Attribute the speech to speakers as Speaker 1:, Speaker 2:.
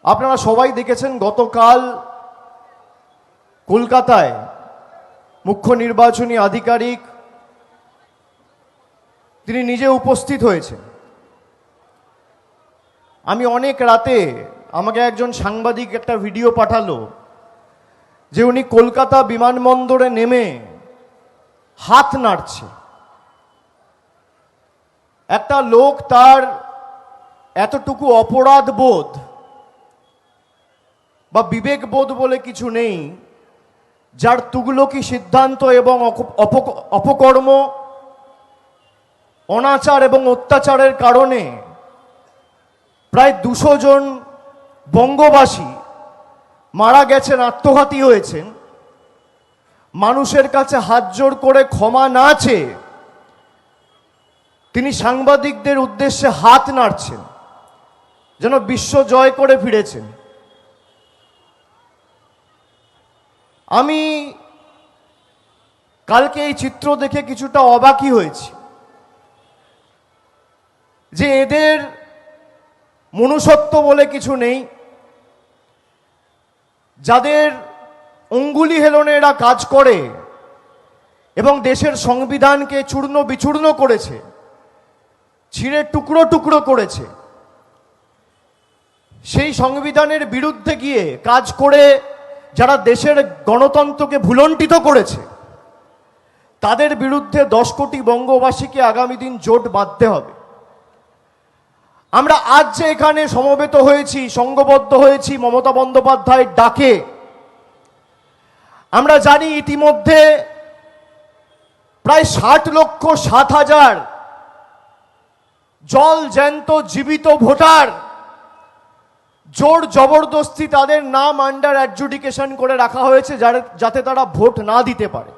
Speaker 1: আপনারা সবাই দেখেছেন গতকাল কলকাতায় মুখ্য নির্বাচনী আধিকারিক তিনি নিজে উপস্থিত হয়েছেন। আমি অনেক রাতে আমাকে একজন সাংবাদিক একটা ভিডিও পাঠালো যে উনি কলকাতা বিমানবন্দরে নেমে হাত নাড়ছে। একটা লোক তার এতটুকু অপরাধ বোধ বা বিবেক বোধ বলে কিছু নেই, যার তুগলকি সিদ্ধান্ত এবং অপকর্ম, অনাচার এবং অত্যাচারের কারণে প্রায় 200 জন বঙ্গবাসী মারা গেছেন, আত্মঘাতী হয়েছেন। মানুষের কাছে হাত জোড় করে ক্ষমা না চেয়ে তিনি সাংবাদিকদের উদ্দেশ্যে হাত নাড়ছেন, যেন বিশ্ব জয় করে ফিরেছেন। আমি কালকে এই চিত্র দেখে কিছুটা অবাকই হয়েছি যে এদের মনুষ্যত্ব বলে কিছু নেই। যাদের অঙ্গুলি হেলনে এরা কাজ করে এবং দেশের সংবিধানকে চূর্ণ বিচূর্ণ করেছে, ছিঁড়ে টুকরো টুকরো করেছে, সেই সংবিধানের বিরুদ্ধে গিয়ে কাজ করে যারা দেশের গণতন্ত্রকে ভুলণ্ঠিত করেছে, তাদের বিরুদ্ধে 10 কোটি বঙ্গবাসীকে আগামী দিন জোট বাঁধতে হবে। আমরা আজ যে এখানে সমবেত হয়েছি, সংঘবদ্ধ হয়েছি মমতা বন্দ্যোপাধ্যায়ের ডাকে, আমরা জানি ইতিমধ্যে প্রায় 60,07,000 জল জ্যান্ত জীবিত ভোটার জোর জবরদস্তি তাদের নাম আন্ডার অ্যাডজুডিকেশন করে রাখা হয়েছে যাতে তারা ভোট না দিতে পারে।